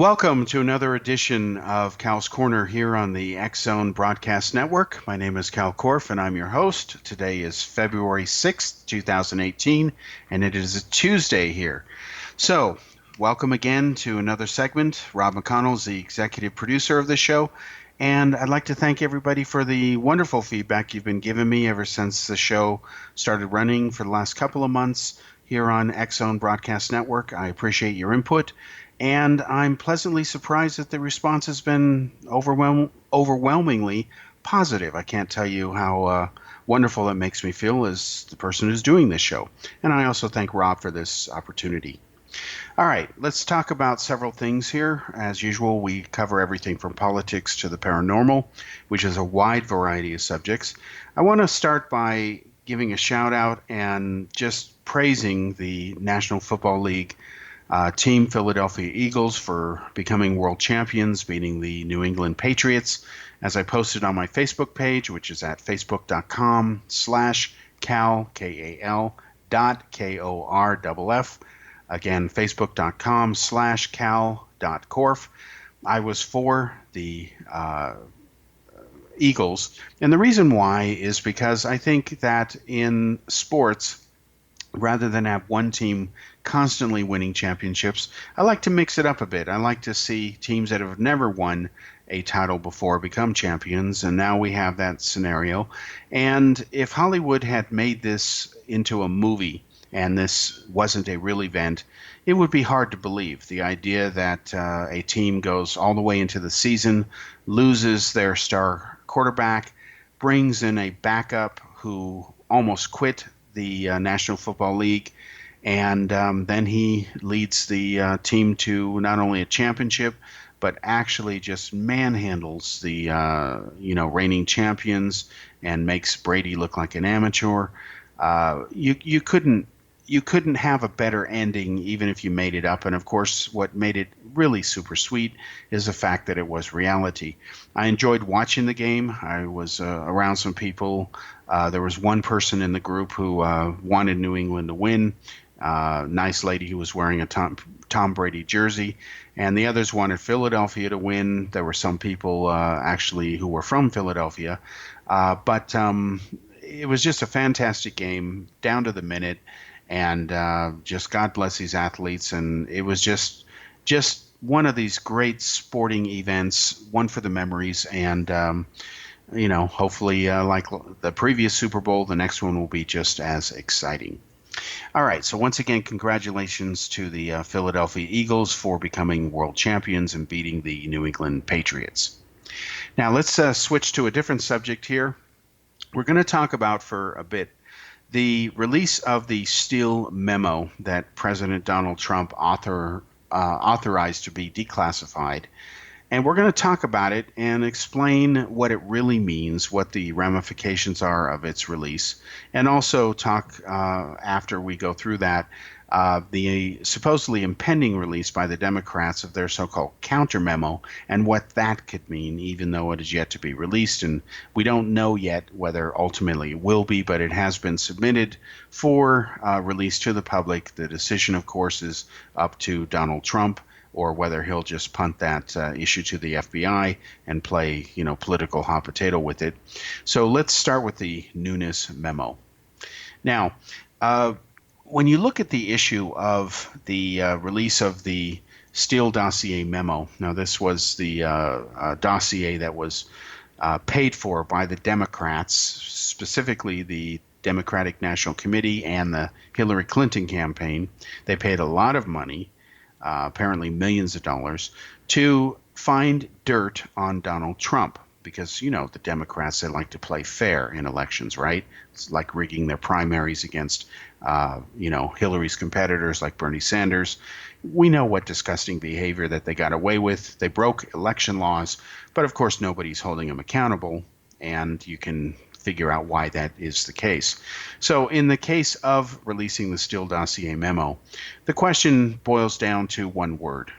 Welcome to another edition of Cal's Corner here on the X Zone Broadcast Network. My name is Kal Korff, and I'm your host. Today is February 6th, 2018, and it is a Tuesday here. So, welcome again to another segment. Rob McConnell is the executive producer of the show, and I'd like to thank everybody for the wonderful feedback you've been giving me ever since the show started running for the last couple of months here on X Zone Broadcast Network. I appreciate your input. And I'm pleasantly surprised that the response has been overwhelmingly positive. I can't tell you how wonderful it makes me feel as the person who's doing this show. And I also thank Rob for this opportunity. All right, let's talk about several things here. As usual, we cover everything from politics to the paranormal, which is a wide variety of subjects. I want to start by giving a shout out and just praising the National Football League Team Philadelphia Eagles for becoming world champions, beating the New England Patriots, as I posted on my Facebook page, which is at facebook.com/Cal, K-A-L, .K-O-R-F-F. Again, facebook.com/Cal.Korff. I was for the Eagles, and the reason why is because I think that in sports, rather than have one team constantly winning championships, I like to mix it up a bit. I like to see teams that have never won a title before become champions, and now we have that scenario. And if Hollywood had made this into a movie and this wasn't a real event, it would be hard to believe. The idea that a team goes all the way into the season, loses their star quarterback, brings in a backup who almost quit the National Football League, and then he leads the team to not only a championship, but actually just manhandles the reigning champions and makes Brady look like an amateur. You couldn't have a better ending even if you made it up. And of course, what made it really super sweet is the fact that it was reality. I enjoyed watching the game. I was around some people. There was one person in the group who wanted New England to win. Nice lady who was wearing a Tom Brady jersey, and the others wanted Philadelphia to win. There were some people actually who were from Philadelphia, but it was just a fantastic game, down to the minute, and just God bless these athletes. And it was just one of these great sporting events, one for the memories, and hopefully, like the previous Super Bowl, the next one will be just as exciting. All right, so once again, congratulations to the Philadelphia Eagles for becoming world champions and beating the New England Patriots. Now, let's switch to a different subject here. We're going to talk about, for a bit, the release of the Steele memo that President Donald Trump authorized to be declassified. And we're going to talk about it and explain what it really means, what the ramifications are of its release, and also talk, after we go through that, the supposedly impending release by the Democrats of their so-called counter memo and what that could mean, even though it is yet to be released. And we don't know yet whether ultimately it will be, but it has been submitted for release to the public. The decision, of course, is up to Donald Trump, or whether he'll just punt that issue to the FBI and play, political hot potato with it. So let's start with the Nunes memo. Now, when you look at the issue of the release of the Steele dossier memo, now this was the dossier that was paid for by the Democrats, specifically the Democratic National Committee and the Hillary Clinton campaign. They paid a lot of money, apparently millions of dollars, to find dirt on Donald Trump, because the Democrats, they like to play fair in elections, right? It's like rigging their primaries against Hillary's competitors like Bernie Sanders. We know what disgusting behavior that they got away with. They broke election laws, but of course nobody's holding them accountable, and you can figure out why that is the case. So in the case of releasing the Steele dossier memo, the question boils down to one word: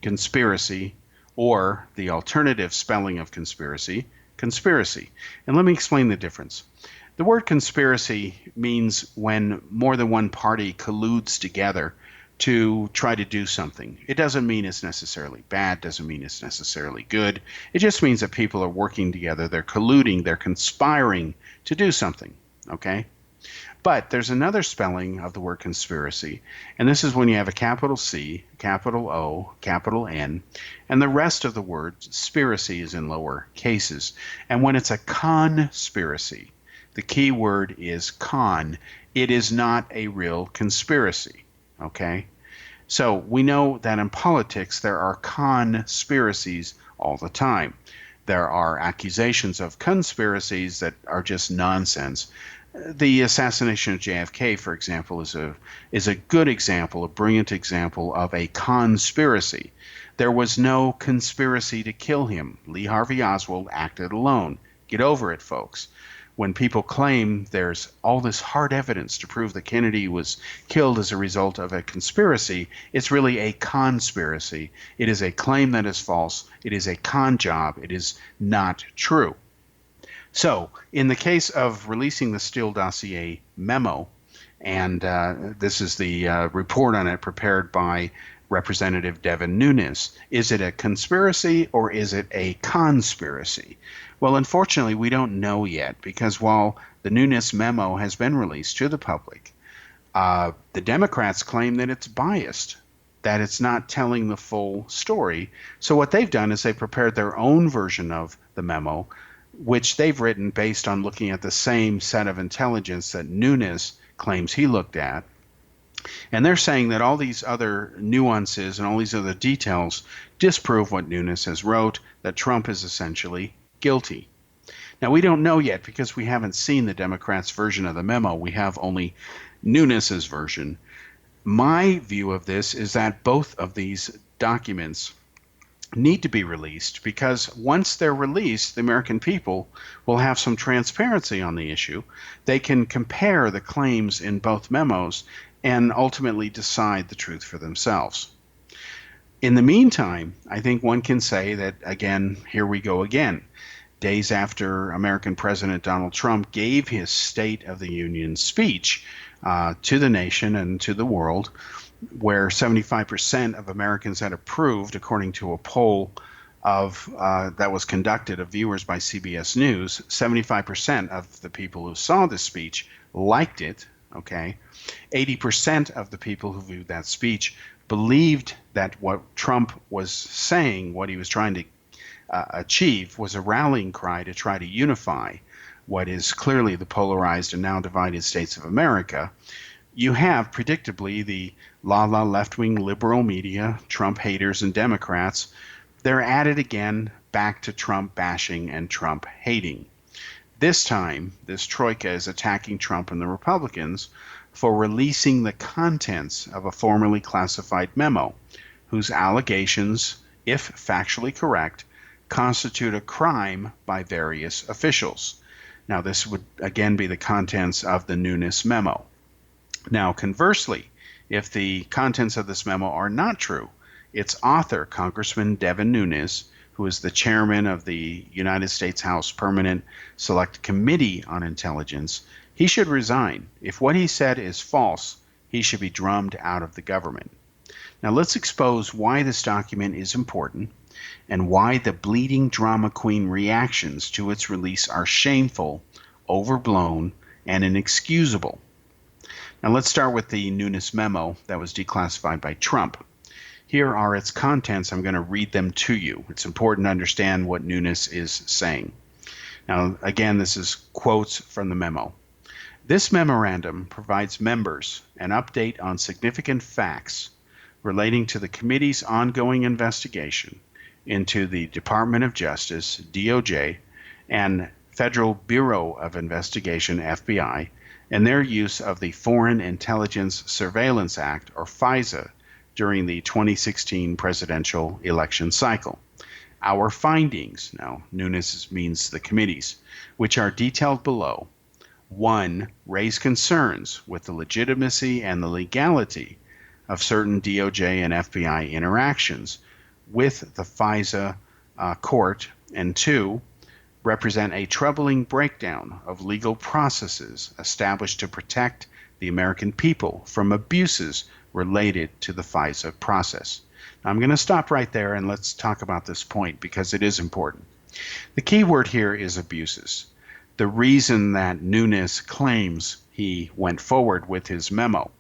conspiracy, or the alternative spelling of conspiracy, conspiracy. And let me explain the difference. The word conspiracy means when more than one party colludes together to try to do something. It doesn't mean it's necessarily bad, doesn't mean it's necessarily good. It just means that people are working together, they're colluding, they're conspiring to do something, okay? But there's another spelling of the word conspiracy, and this is when you have a capital C, capital O, capital N, and the rest of the word spiracy is in lower cases. And when it's a conspiracy, the key word is con. It is not a real conspiracy, okay? So we know that in politics there are conspiracies all the time. There are accusations of conspiracies that are just nonsense. The assassination of JFK, for example, is a good example, a brilliant example of a conspiracy. There was no conspiracy to kill him. Lee Harvey Oswald acted alone. Get over it, folks. When people claim there's all this hard evidence to prove that Kennedy was killed as a result of a conspiracy, it's really a conspiracy. It is a claim that is false. It is a con job. It is not true. So, in the case of releasing the Steele dossier memo, and this is the report on it prepared by Representative Devin Nunes, is it a conspiracy or is it a conspiracy? Well, unfortunately, we don't know yet, because while the Nunes memo has been released to the public, the Democrats claim that it's biased, that it's not telling the full story. So what they've done is they've prepared their own version of the memo, which they've written based on looking at the same set of intelligence that Nunes claims he looked at. And they're saying that all these other nuances and all these other details disprove what Nunes has wrote, that Trump is essentially guilty. Now, we don't know yet because we haven't seen the Democrats' version of the memo. We have only Nunes's version. My view of this is that both of these documents need to be released, because once they're released, the American people will have some transparency on the issue. They can compare the claims in both memos and ultimately decide the truth for themselves. In the meantime, I think one can say that, again, here we go again. Days after American President Donald Trump gave his State of the Union speech to the nation and to the world, where 75% of Americans had approved, according to a poll that was conducted of viewers by CBS News, 75% of the people who saw this speech liked it, okay? 80% of the people who viewed that speech believed that what Trump was saying, what he was trying to achieve, was a rallying cry to try to unify what is clearly the polarized and now divided states of America. You have, predictably, the left-wing liberal media, Trump haters and Democrats. They're at it again, back to Trump bashing and Trump hating. This time, this troika is attacking Trump and the Republicans for releasing the contents of a formerly classified memo, whose allegations, if factually correct, constitute a crime by various officials. Now, this would again be the contents of the Nunes memo. Now, conversely, if the contents of this memo are not true, its author, Congressman Devin Nunes, who is the chairman of the United States House Permanent Select Committee on Intelligence, he should resign. If what he said is false, he should be drummed out of the government. Now, let's expose why this document is important and why the bleeding drama queen reactions to its release are shameful, overblown, and inexcusable. Now, let's start with the Nunes memo that was declassified by Trump. Here are its contents. I'm going to read them to you. It's important to understand what Nunes is saying. Now, again, this is quotes from the memo. This memorandum provides members an update on significant facts relating to the committee's ongoing investigation into the Department of Justice, DOJ, and Federal Bureau of Investigation, FBI, and their use of the Foreign Intelligence Surveillance Act, or FISA, during the 2016 presidential election cycle. Our findings, now Nunes means the committees, which are detailed below, 1. Raise concerns with the legitimacy and the legality of certain DOJ and FBI interactions with the FISA court, and 2. Represent a troubling breakdown of legal processes established to protect the American people from abuses related to the FISA process. Now, I'm going to stop right there and let's talk about this point because it is important. The key word here is abuses. The reason that Nunes claims he went forward with his memo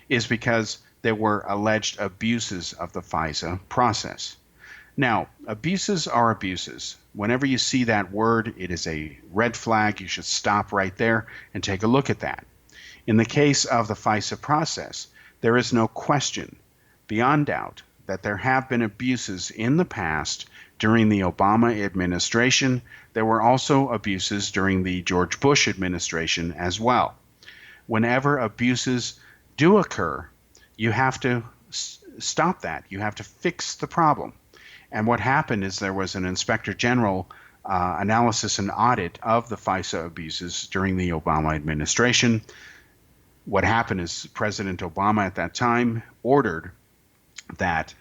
is because there were alleged abuses of the FISA process. Now, abuses are abuses. Whenever you see that word, it is a red flag. You should stop right there and take a look at that. In the case of the FISA process, there is no question, beyond doubt, that there have been abuses in the past during the Obama administration. There were also abuses during the George Bush administration as well. Whenever abuses do occur, you have to stop that. You have to fix the problem. And what happened is there was an Inspector General analysis and audit of the FISA abuses during the Obama administration. What happened is President Obama at that time ordered that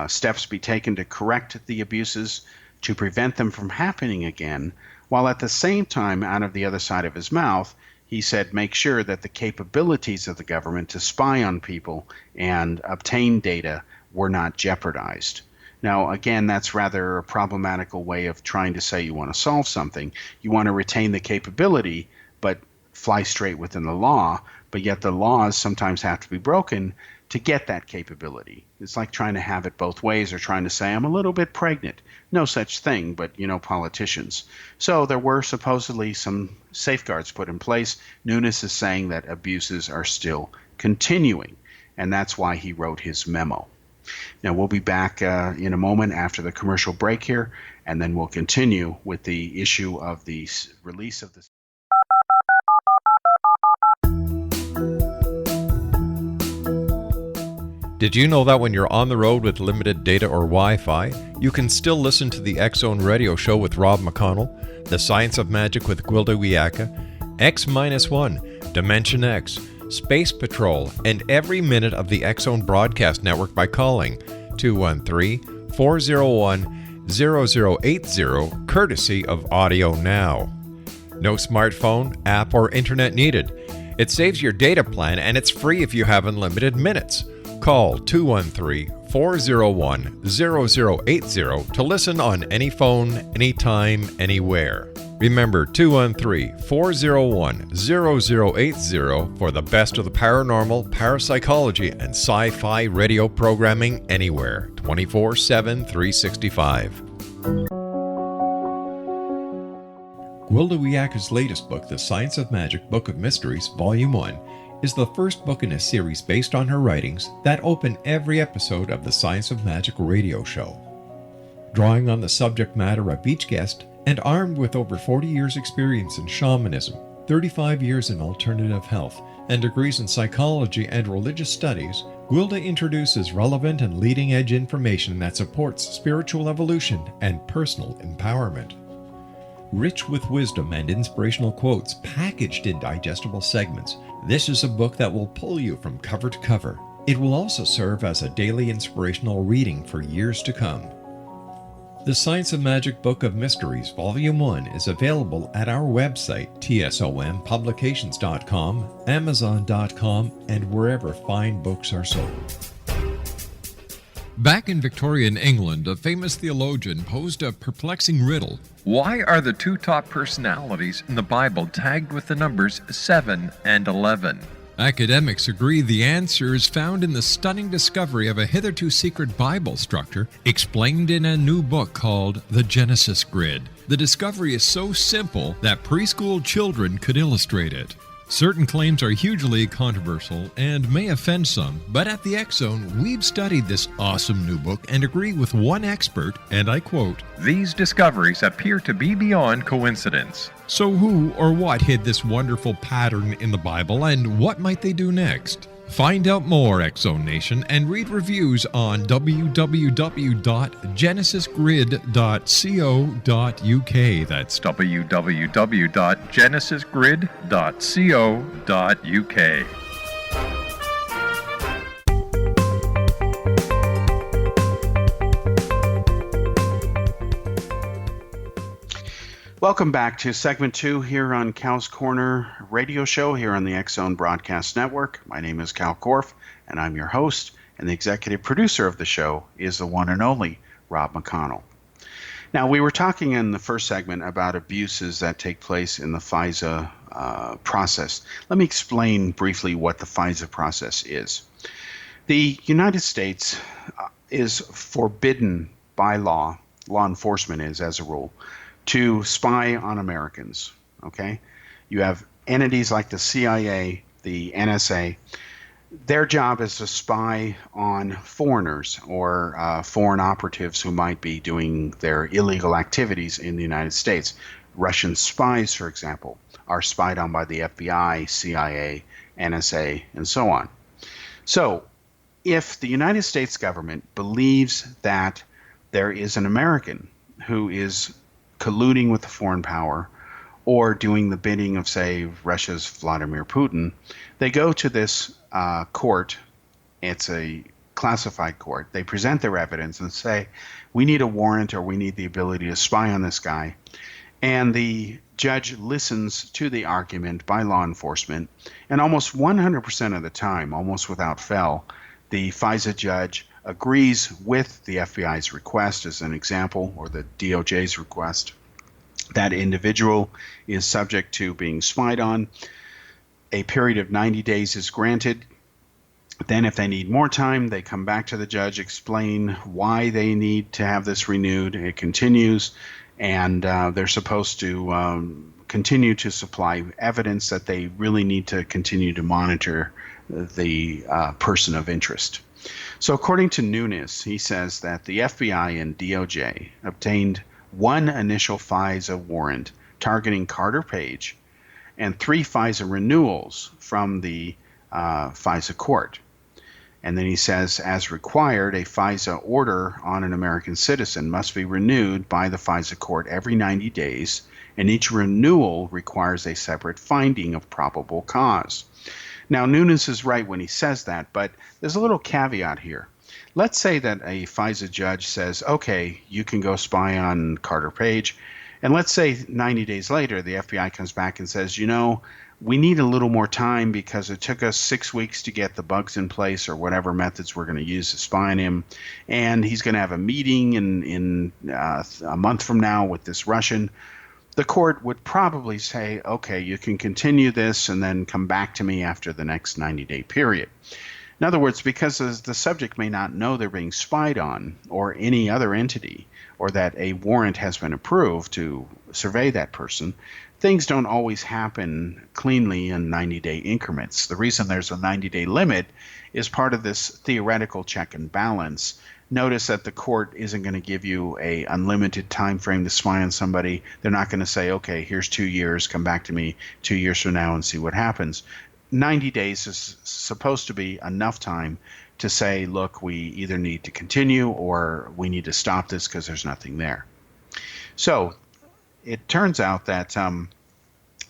steps be taken to correct the abuses, to prevent them from happening again, while at the same time, out of the other side of his mouth, he said make sure that the capabilities of the government to spy on people and obtain data were not jeopardized. Now, again, that's rather a problematical way of trying to say you want to solve something. You want to retain the capability, but fly straight within the law, but yet the laws sometimes have to be broken to get that capability. It's like trying to have it both ways or trying to say, I'm a little bit pregnant. No such thing, but, politicians. So there were supposedly some safeguards put in place. Nunes is saying that abuses are still continuing, and that's why he wrote his memo. Now, we'll be back in a moment after the commercial break here, and then we'll continue with the issue of the release of this. Did you know that when you're on the road with limited data or Wi-Fi, you can still listen to the X-Zone Radio Show with Rob McConnell, The Science of Magic with Gwilda Wiyaka, X-1, Dimension X, Space Patrol, and every minute of the X-Zone broadcast network by calling 213-401-0080, courtesy of Audio Now. No smartphone, app, or internet needed. It saves your data plan and it's free if you have unlimited minutes. Call 213-401-0080 to listen on any phone, anytime, anywhere. Remember 213-401-0080 for the best of the paranormal, parapsychology, and sci-fi radio programming anywhere, 24/7, 365. Gwilda Wiyaka's latest book, The Science of Magic, Book of Mysteries, Volume 1, is the first book in a series based on her writings that open every episode of the Science of Magic radio show. Drawing on the subject matter of each guest, and armed with over 40 years' experience in shamanism, 35 years in alternative health, and degrees in psychology and religious studies, Gwilda introduces relevant and leading-edge information that supports spiritual evolution and personal empowerment. Rich with wisdom and inspirational quotes packaged in digestible segments, this is a book that will pull you from cover to cover. It will also serve as a daily inspirational reading for years to come. The Science of Magic Book of Mysteries, Volume 1 is available at our website, tsompublications.com, amazon.com, and wherever fine books are sold. Back in Victorian England, a famous theologian posed a perplexing riddle. Why are the two top personalities in the Bible tagged with the numbers 7 and 11? Academics agree the answer is found in the stunning discovery of a hitherto secret Bible structure explained in a new book called The Genesis Grid. The discovery is so simple that preschool children could illustrate it. Certain claims are hugely controversial and may offend some, but at the X-Zone, we've studied this awesome new book and agree with one expert, and I quote, "These discoveries appear to be beyond coincidence." So who or what hid this wonderful pattern in the Bible, and what might they do next? Find out more, X-Zone Nation, and read reviews on www.genesisgrid.co.uk. That's www.genesisgrid.co.uk. Welcome back to segment 2 here on Cal's Corner radio show here on the X Zone Broadcast Network. My name is Kal Korff, and I'm your host, and the executive producer of the show is the one and only Rob McConnell. Now, we were talking in the first segment about abuses that take place in the FISA process. Let me explain briefly what the FISA process is. The United States is forbidden by law enforcement is as a rule, to spy on Americans, okay? You have entities like the CIA, the NSA. Their job is to spy on foreigners or foreign operatives who might be doing their illegal activities in the United States. Russian spies, for example, are spied on by the FBI, CIA, NSA, and so on. So if the United States government believes that there is an American who is colluding with a foreign power or doing the bidding of, say, Russia's Vladimir Putin, they go to this court. It's a classified court. They present their evidence and say, we need a warrant or we need the ability to spy on this guy. And the judge listens to the argument by law enforcement, and almost 100% of the time, almost without fail, the FISA judge agrees with the FBI's request, as an example, or the DOJ's request. That individual is subject to being spied on. A period of 90 days is granted. Then if they need more time, they come back to the judge, explain why they need to have this renewed. It continues, and they're supposed to continue to supply evidence that they really need to continue to monitor the person of interest. So according to Nunes, he says that the FBI and DOJ obtained one initial FISA warrant targeting Carter Page and 3 FISA renewals from the FISA court. And then he says, as required, a FISA order on an American citizen must be renewed by the FISA court every 90 days, and each renewal requires a separate finding of probable cause. Now, Nunes is right when he says that, but there's a little caveat here. Let's say that a FISA judge says, okay, you can go spy on Carter Page, and let's say 90 days later, the FBI comes back and says, you know, we need a little more time because it took us 6 weeks to get the bugs in place or whatever methods we're going to use to spy on him, and he's going to have a meeting in a month from now with this Russian. The court would probably say, okay, you can continue this and then come back to me after the next 90-day period. In other words, because the subject may not know they're being spied on or any other entity, or that a warrant has been approved to survey that person, things don't always happen cleanly in 90-day increments. The reason there's a 90-day limit is part of this theoretical check and balance. Notice that the court isn't going to give you a unlimited time frame to spy on somebody. They're not going to say, okay, here's 2 years, come back to me 2 years from now and see what happens. 90 days is supposed to be enough time to say, look, we either need to continue or we need to stop this because there's nothing there. So it turns out that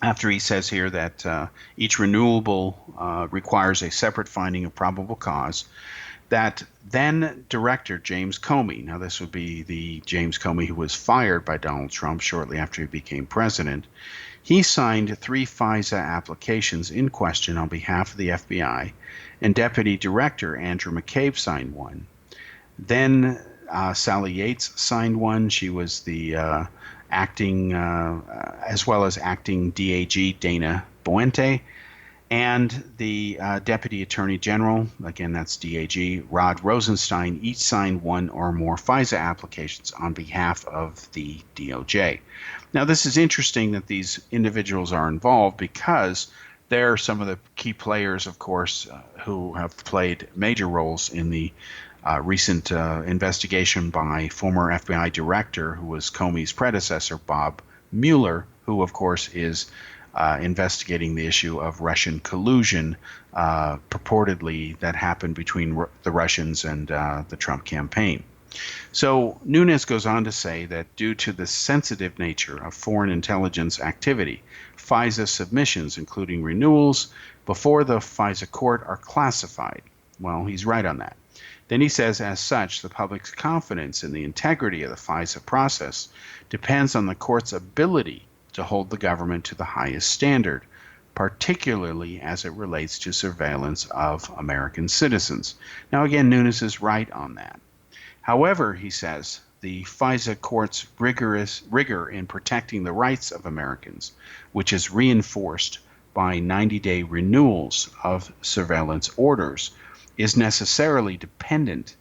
after he says here that each renewable requires a separate finding of probable cause, that then Director James Comey, now this would be the James Comey who was fired by Donald Trump shortly after he became president, he signed 3 FISA applications in question on behalf of the FBI, and Deputy Director Andrew McCabe signed one. Then Sally Yates signed one. She was the acting, as well as acting DAG Dana Boente, and the Deputy Attorney General, again that's DAG, Rod Rosenstein, each signed one or more FISA applications on behalf of the DOJ. Now this is interesting that these individuals are involved because they're some of the key players, of course, who have played major roles in the recent investigation by former FBI director, who was Comey's predecessor, Bob Mueller, who of course is investigating the issue of Russian collusion purportedly that happened between the Russians and the Trump campaign. So Nunes goes on to say that due to the sensitive nature of foreign intelligence activity, FISA submissions, including renewals, before the FISA court are classified. Well, he's right on that. Then he says, as such, the public's confidence in the integrity of the FISA process depends on the court's ability to hold the government to the highest standard, particularly as it relates to surveillance of American citizens. Now, again, Nunes is right on that. However, he says, the FISA court's rigor in protecting the rights of Americans, which is reinforced by 90-day renewals of surveillance orders, is necessarily dependent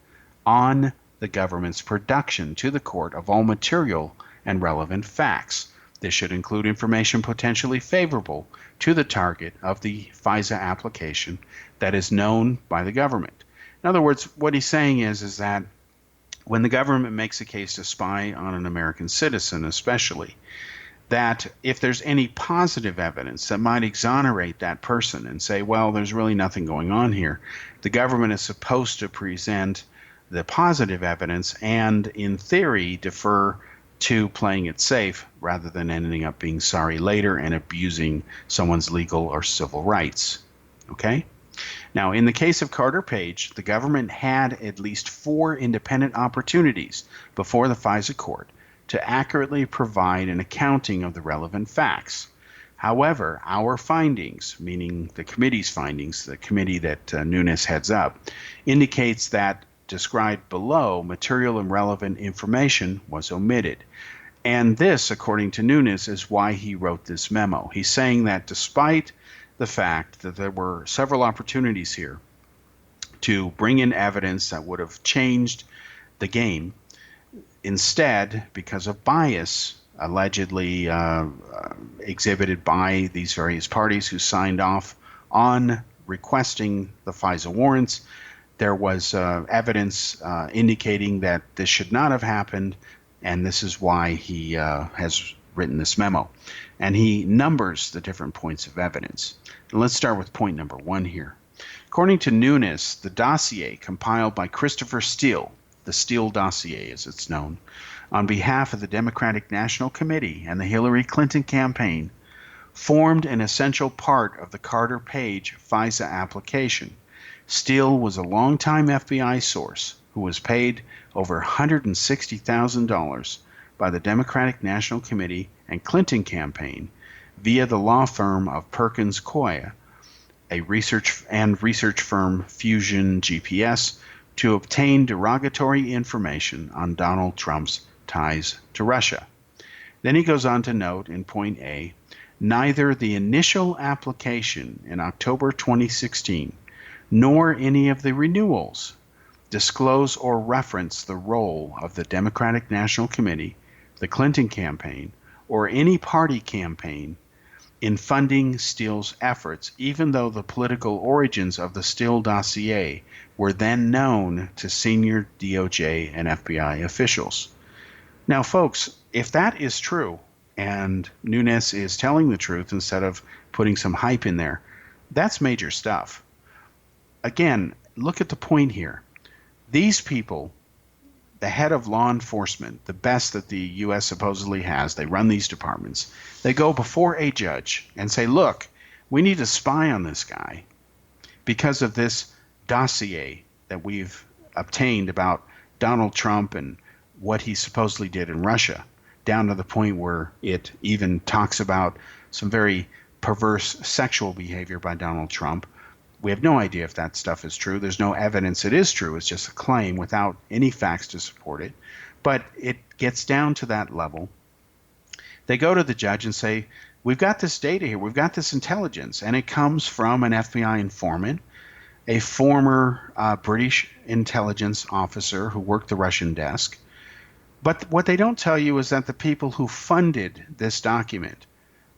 on the government's production to the court of all material and relevant facts. This should include information potentially favorable to the target of the FISA application that is known by the government. In other words, what he's saying is that when the government makes a case to spy on an American citizen, especially, that if there's any positive evidence that might exonerate that person and say, well, there's really nothing going on here, the government is supposed to present the positive evidence and, in theory, defer to playing it safe rather than ending up being sorry later and abusing someone's legal or civil rights. Okay? Now, in the case of Carter Page, the government had at least 4 independent opportunities before the FISA court to accurately provide an accounting of the relevant facts. However, our findings, meaning the committee's findings, the committee that Nunes heads up, indicates that described below, material and relevant information was omitted. And this, according to Nunes, is why he wrote this memo. He's saying that despite the fact that there were several opportunities here to bring in evidence that would have changed the game, instead, because of bias allegedly exhibited by these various parties who signed off on requesting the FISA warrants, there was evidence indicating that this should not have happened, and this is why he has written this memo. And he numbers the different points of evidence. And let's start with point number 1 here. According to Nunes, the dossier compiled by Christopher Steele, the Steele dossier as it's known, on behalf of the Democratic National Committee and the Hillary Clinton campaign, formed an essential part of the Carter Page FISA application. Steele was a longtime FBI source who was paid over $160,000 by the Democratic National Committee and Clinton campaign via the law firm of Perkins Coie, a research firm Fusion GPS, to obtain derogatory information on Donald Trump's ties to Russia. Then he goes on to note in point A, neither the initial application in October 2016 nor any of the renewals disclose or reference the role of the Democratic National Committee, the Clinton campaign, or any party campaign in funding Steele's efforts, even though the political origins of the Steele dossier were then known to senior DOJ and FBI officials. Now, folks, if that is true, and Nunes is telling the truth instead of putting some hype in there, that's major stuff. Again, look at the point here. These people, the head of law enforcement, the best that the U.S. supposedly has, they run these departments, they go before a judge and say, look, we need to spy on this guy because of this dossier that we've obtained about Donald Trump and what he supposedly did in Russia, down to the point where it even talks about some very perverse sexual behavior by Donald Trump. We have no idea if that stuff is true. There's no evidence it is true. It's just a claim without any facts to support it. But it gets down to that level. They go to the judge and say, we've got this data here. We've got this intelligence. And it comes from an FBI informant, a former British intelligence officer who worked the Russian desk. But what they don't tell you is that the people who funded this document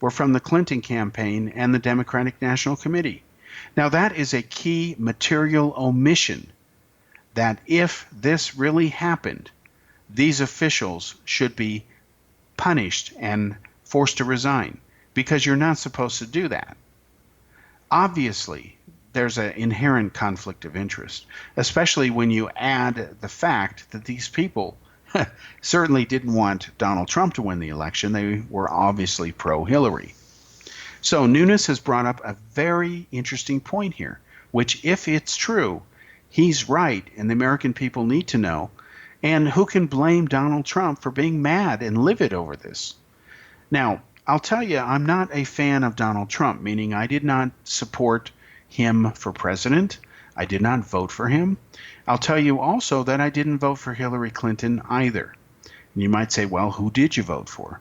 were from the Clinton campaign and the Democratic National Committee. Now, that is a key material omission that if this really happened, these officials should be punished and forced to resign because you're not supposed to do that. Obviously, there's an inherent conflict of interest, especially when you add the fact that these people certainly didn't want Donald Trump to win the election. They were obviously pro-Hillary. So Nunes has brought up a very interesting point here, which, if it's true, He's right, and the American people need to know. And who can blame Donald Trump for being mad and livid over this? Now, I'll tell you, I'm not a fan of Donald Trump, meaning I did not support him for president. I did not vote for him. I'll tell you also that I didn't vote for Hillary Clinton either. And you might say, well, who did you vote for?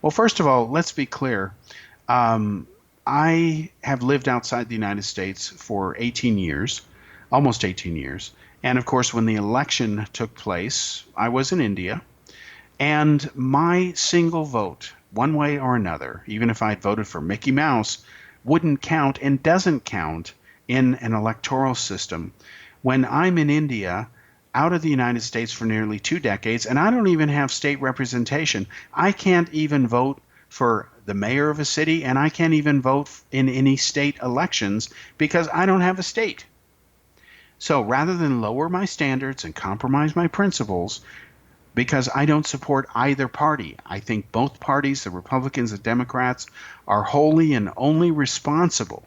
Well, first of all, let's be clear. I have lived outside the United States for 18 years, almost 18 years. And of course, when the election took place, I was in India. And my single vote, one way or another, even if I'd voted for Mickey Mouse, wouldn't count and doesn't count in an electoral system. When I'm in India, out of the United States for nearly 2 decades, and I don't even have state representation. I can't even vote for the mayor of a city, and I can't even vote in any state elections because I don't have a state. So rather than lower my standards and compromise my principles, because I don't support either party, I think both parties, the Republicans and Democrats, are wholly and only responsible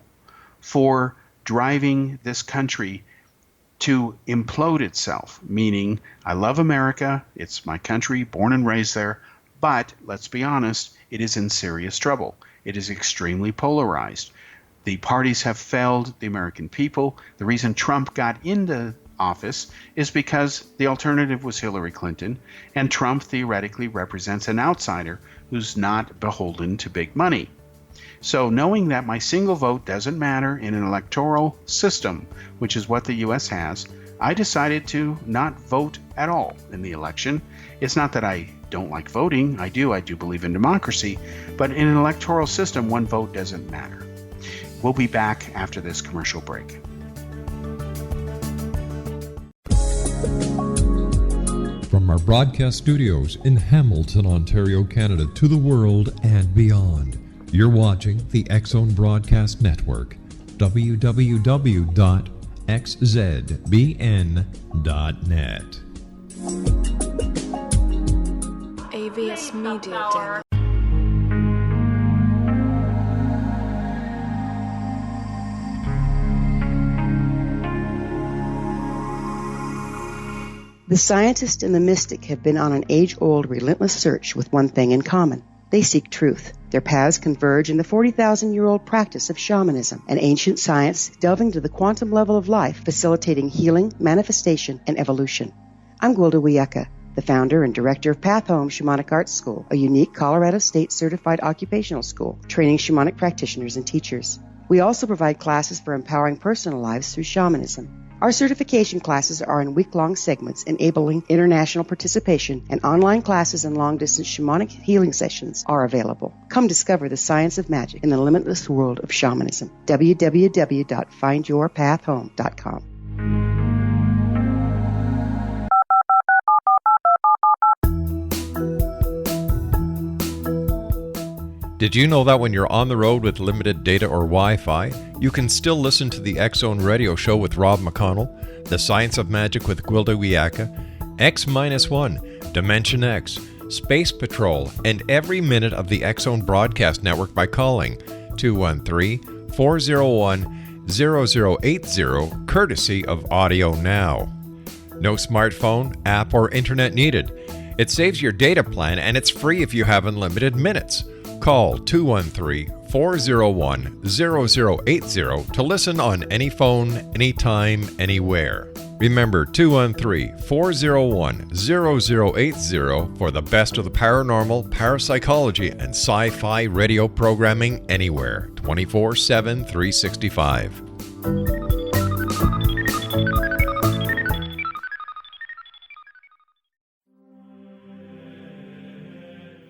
for driving this country to implode itself, meaning I love America, it's my country, born and raised there, but let's be honest, it is in serious trouble. It is extremely polarized. The parties have failed the American people. The reason Trump got into office is because the alternative was Hillary Clinton, and Trump theoretically represents an outsider who's not beholden to big money. So knowing that my single vote doesn't matter in an electoral system, which is what the U.S. has, I decided to not vote at all in the election. It's not that I don't like voting. I do believe in democracy. But in an electoral system, one vote doesn't matter. We'll be back after this commercial break. From our broadcast studios in Hamilton, Ontario, Canada, to the world and beyond, you're watching the X-Zone Broadcast Network, www.xzbn.net. AVS Media Den. The scientist and the mystic have been on an age-old, relentless search with one thing in common. They seek truth. Their paths converge in the 40,000-year-old practice of shamanism, an ancient science delving to the quantum level of life, facilitating healing, manifestation, and evolution. I'm Gwilda Wiyaka, the founder and director of Path Home Shamanic Arts School, a unique Colorado State certified occupational school training shamanic practitioners and teachers. We also provide classes for empowering personal lives through shamanism. Our certification classes are in week-long segments enabling international participation, and online classes and long-distance shamanic healing sessions are available. Come discover the science of magic in the limitless world of shamanism. www.findyourpathhome.com. Did you know that when you're on the road with limited data or Wi-Fi, you can still listen to the X-Zone Radio Show with Rob McConnell, The Science of Magic with Gwilda Wiyaka, X-1, Dimension X, Space Patrol, and every minute of the X-Zone Broadcast Network by calling 213-401-0080, courtesy of Audio Now. No smartphone, app, or internet needed. It saves your data plan, and it's free if you have unlimited minutes. Call 213-401-0080 to listen on any phone, anytime, anywhere. Remember 213-401-0080 for the best of the paranormal, parapsychology, and sci-fi radio programming anywhere, 24/7, 365.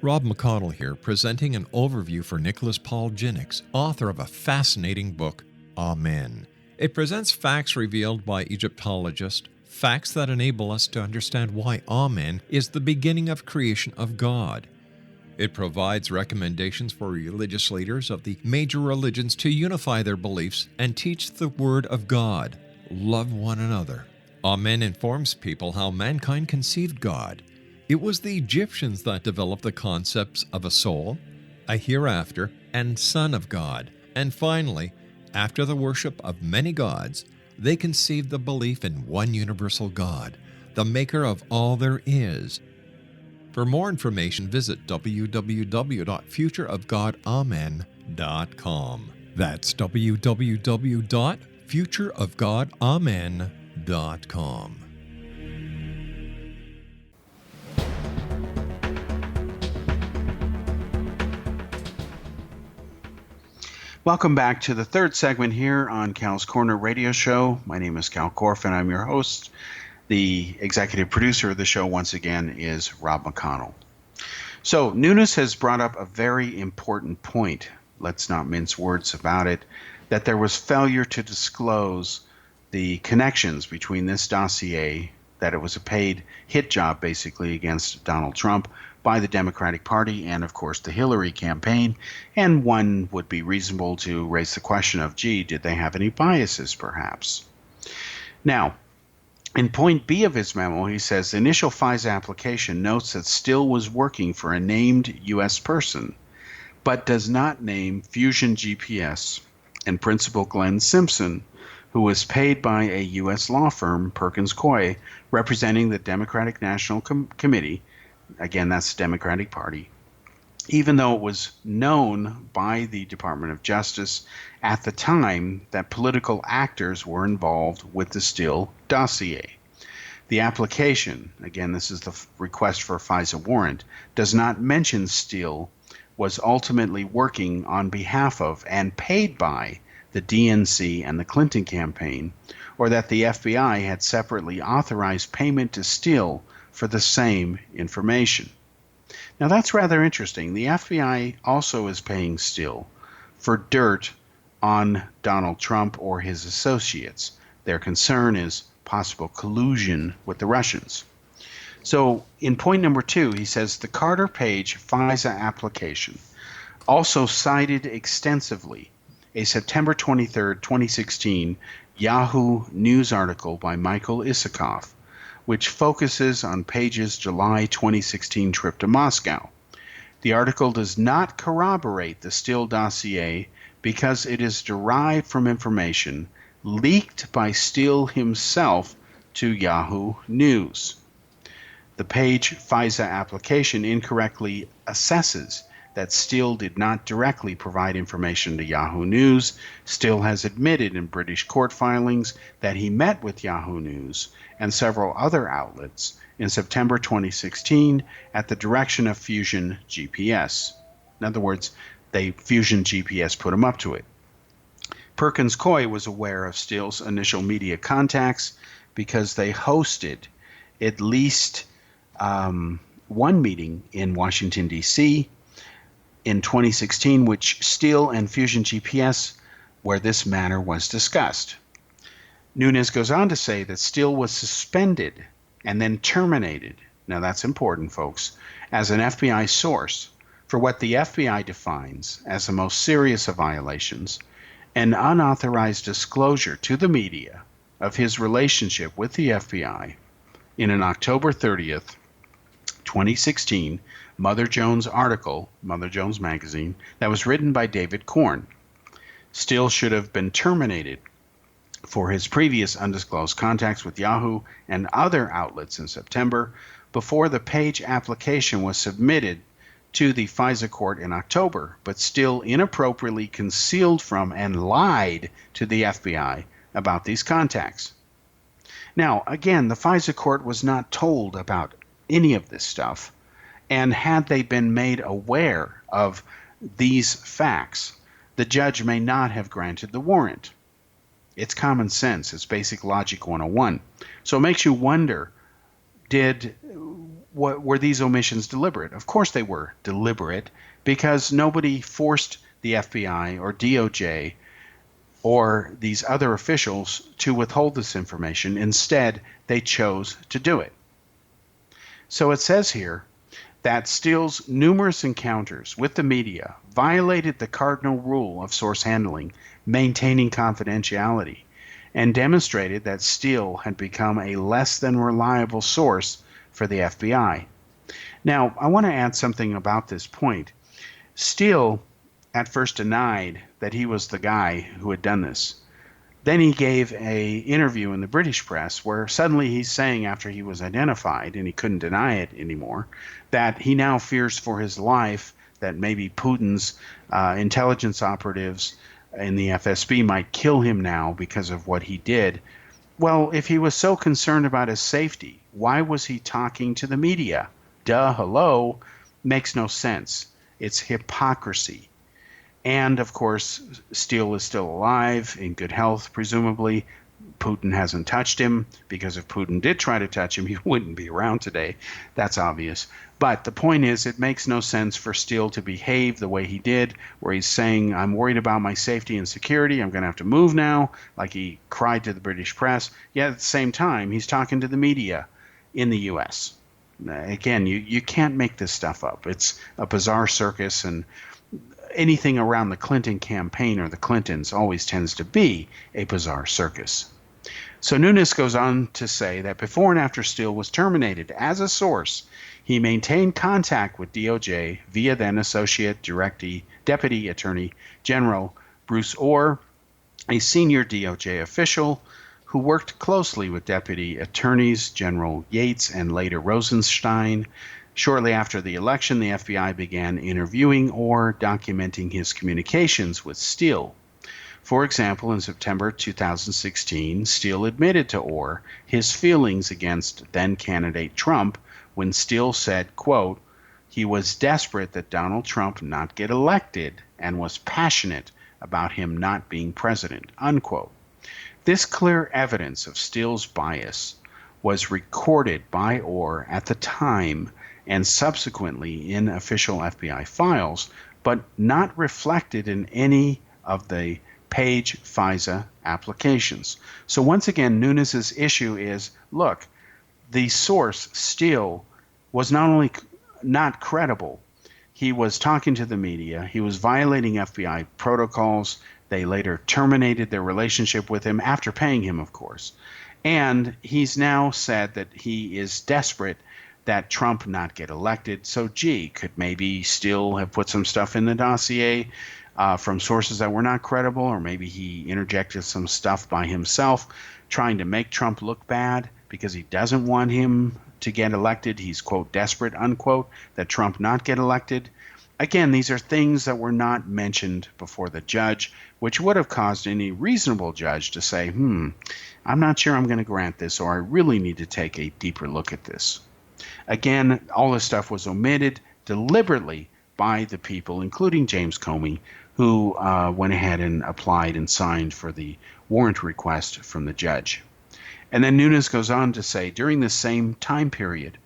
Rob McConnell here, presenting an overview for Nicholas Paul Jennings, author of a fascinating book, Amen. It presents facts revealed by Egyptologists, facts that enable us to understand why Amen is the beginning of creation of God. It provides recommendations for religious leaders of the major religions to unify their beliefs and teach the Word of God. Love one another. Amen informs people how mankind conceived God. It was the Egyptians that developed the concepts of a soul, a hereafter, and Son of God. And finally, after the worship of many gods, They conceived the belief in one universal God, the maker of all there is. For more information, visit www.futureofgodamen.com. That's www.futureofgodamen.com. Welcome back to the third segment here on Cal's Corner Radio Show. My name is Kal Korff, and I'm your host. The executive producer of the show, once again, is Rob McConnell. So Nunes has brought up a very important point. Let's not mince words about it, that there was failure to disclose the connections between this dossier, that it was a paid hit job basically against Donald Trump by the Democratic Party and, of course, the Hillary campaign. And one would be reasonable to raise the question of, gee, did they have any biases, perhaps? Now, in point B of his memo, he says the initial FISA application notes that Still was working for a named U.S. person, but does not name Fusion GPS and Principal Glenn Simpson, who was paid by a U.S. law firm, Perkins Coie, representing the Democratic National Committee. Again, that's the Democratic Party, even though it was known by the Department of Justice at the time that political actors were involved with the Still dossier. The application, again, this is the request for a FISA warrant, does not mention Still was ultimately working on behalf of and paid by the DNC and the Clinton campaign, or that the FBI had separately authorized payment to Still for the same information. Now that's rather interesting. The FBI also is paying Still for dirt on Donald Trump or his associates. Their concern is possible collusion with the Russians. So in point number 2, he says the Carter Page FISA application also cited extensively a September 23, 2016 Yahoo News article by Michael Isikoff, which focuses on Page's July 2016 trip to Moscow. The article does not corroborate the Still dossier because it is derived from information leaked by Still himself to Yahoo News. The Page FISA application incorrectly assesses that Still did not directly provide information to Yahoo News. Still has admitted in British court filings that he met with Yahoo News and several other outlets in September 2016 at the direction of Fusion GPS. In other words, Fusion GPS put him up to it. Perkins Coie was aware of Still's initial media contacts because they hosted at least one meeting in Washington, D.C. in 2016, which Still and Fusion GPS, where this matter was discussed. Nunes goes on to say that Still was suspended and then terminated, now that's important, folks, as an FBI source for what the FBI defines as the most serious of violations, an unauthorized disclosure to the media of his relationship with the FBI in an October 30th, 2016 Mother Jones article, Mother Jones magazine, that was written by David Korn. Still should have been terminated for his previous undisclosed contacts with Yahoo and other outlets in September before the Page application was submitted to the FISA court in October, but Still inappropriately concealed from and lied to the FBI about these contacts. Now, again, the FISA court was not told about any of this stuff, and had they been made aware of these facts, the judge may not have granted the warrant. It's common sense. It's basic logic 101. So it makes you wonder, were these omissions deliberate? Of course they were deliberate, because nobody forced the FBI or DOJ or these other officials to withhold this information. Instead, they chose to do it. So it says here that Still's numerous encounters with the media violated the cardinal rule of source handling, maintaining confidentiality, and demonstrated that Still had become a less than reliable source for the FBI. Now, I want to add something about this point. Still at first denied that he was the guy who had done this. Then he gave a interview in the British press where suddenly he's saying, after he was identified and he couldn't deny it anymore, that he now fears for his life, that maybe Putin's intelligence operatives in the FSB might kill him now because of what he did. Well, if he was so concerned about his safety, why was he talking to the media? Duh, hello, makes no sense. It's hypocrisy. And of course, Steele is still alive, in good health, presumably. Putin hasn't touched him, because if Putin did try to touch him, he wouldn't be around today. That's obvious. But the point is, it makes no sense for Steele to behave the way he did, where he's saying, I'm worried about my safety and security, I'm going to have to move now, like he cried to the British press. Yet at the same time, he's talking to the media in the U.S. Again, you can't make this stuff up. It's a bizarre circus, and anything around the Clinton campaign or the Clintons always tends to be a bizarre circus. So Nunes goes on to say that before and after Steele was terminated as a source, he maintained contact with DOJ via then Associate Deputy Attorney General Bruce Orr, a senior DOJ official who worked closely with Deputy Attorneys General Yates and later Rosenstein. Shortly after the election, the FBI began interviewing Orr, documenting his communications with Steele. For example, in September 2016, Steele admitted to Orr his feelings against then-candidate Trump when Steele said, quote, he was desperate that Donald Trump not get elected and was passionate about him not being president, unquote. This clear evidence of Steele's bias was recorded by Orr at the time and subsequently in official FBI files, but not reflected in any of the Page FISA applications. So once again, Nunes's issue is, look, the source, Steele, was not only not credible, he was talking to the media, he was violating FBI protocols. They later terminated their relationship with him after paying him, of course. And he's now said that he is desperate that Trump not get elected. So, gee, could maybe Steele have put some stuff in the dossier from sources that were not credible, or maybe he interjected some stuff by himself trying to make Trump look bad because he doesn't want him to get elected. He's, quote, desperate, unquote, that Trump not get elected. Again, these are things that were not mentioned before the judge, which would have caused any reasonable judge to say, I'm not sure I'm going to grant this, or I really need to take a deeper look at this. Again, all this stuff was omitted deliberately by the people, including James Comey, who went ahead and applied and signed for the warrant request from the judge. And then Nunes goes on to say, during the same time period,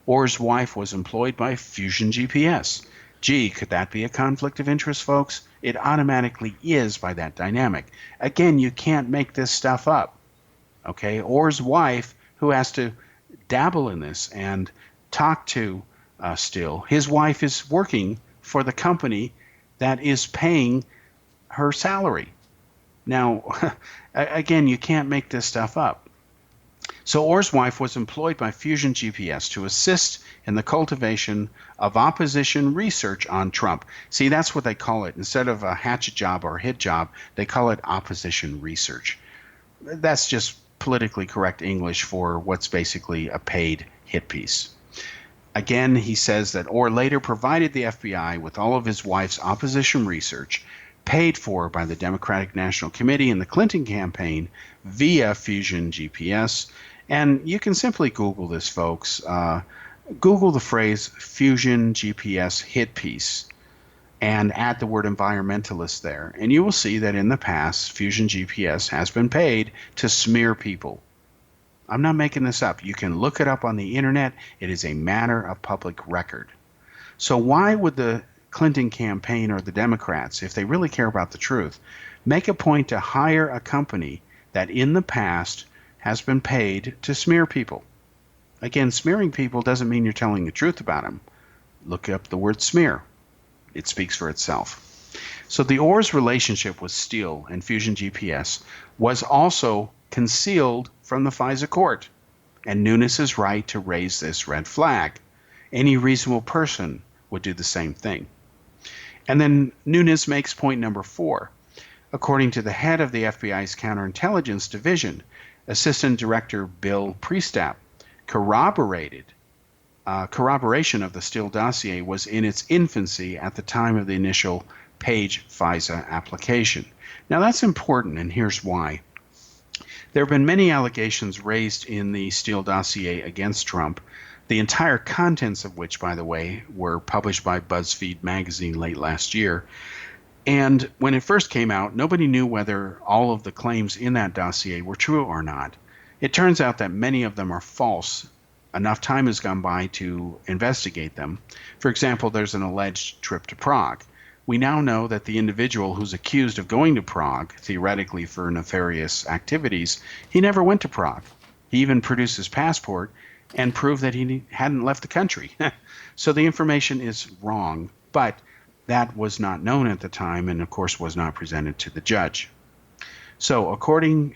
Orr's wife was employed by Fusion GPS. Gee, could that be a conflict of interest, folks? It automatically is by that dynamic. Again, you can't make this stuff up. Okay, Orr's wife, who has to dabble in this and talk to Steele, his wife is working for the company that is paying her salary. Now, again, you can't make this stuff up. So Orr's wife was employed by Fusion GPS to assist in the cultivation of opposition research on Trump. See, that's what they call it. Instead of a hatchet job or a hit job, they call it opposition research. That's just politically correct English for what's basically a paid hit piece. Again, he says that Orr later provided the FBI with all of his wife's opposition research, paid for by the Democratic National Committee and the Clinton campaign via Fusion GPS. And you can simply Google this, folks. Google the phrase Fusion GPS hit piece and add the word environmentalist there. And you will see that in the past, Fusion GPS has been paid to smear people. I'm not making this up. You can look it up on the internet. It is a matter of public record. So why would the Clinton campaign or the Democrats, if they really care about the truth, make a point to hire a company that in the past has been paid to smear people? Again, smearing people doesn't mean you're telling the truth about them. Look up the word smear. It speaks for itself. So the Orr's relationship with Steele and Fusion GPS was also concealed from the FISA court, and Nunes is right to raise this red flag. Any reasonable person would do the same thing. And then Nunes makes point number 4. According to the head of the FBI's Counterintelligence Division, Assistant Director Bill Priestap, corroboration of the Steele dossier was in its infancy at the time of the initial Page FISA application. Now that's important, and here's why. There have been many allegations raised in the Steele dossier against Trump, the entire contents of which, by the way, were published by BuzzFeed magazine late last year. And when it first came out, nobody knew whether all of the claims in that dossier were true or not. It turns out that many of them are false. Enough time has gone by to investigate them. For example, there's an alleged trip to Prague. We now know that the individual who's accused of going to Prague, theoretically for nefarious activities, he never went to Prague. He even produced his passport and proved that he hadn't left the country. So the information is wrong, but that was not known at the time and, of course, was not presented to the judge. So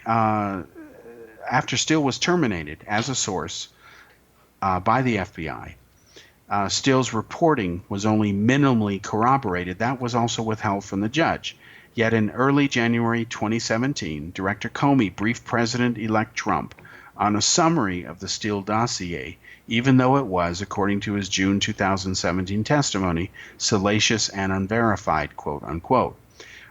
after Steele was terminated as a source by the FBI, Steele's reporting was only minimally corroborated. That was also withheld from the judge. Yet in early January 2017, Director Comey briefed President-elect Trump on a summary of the Steele dossier, even though it was, according to his June 2017 testimony, salacious and unverified, quote unquote.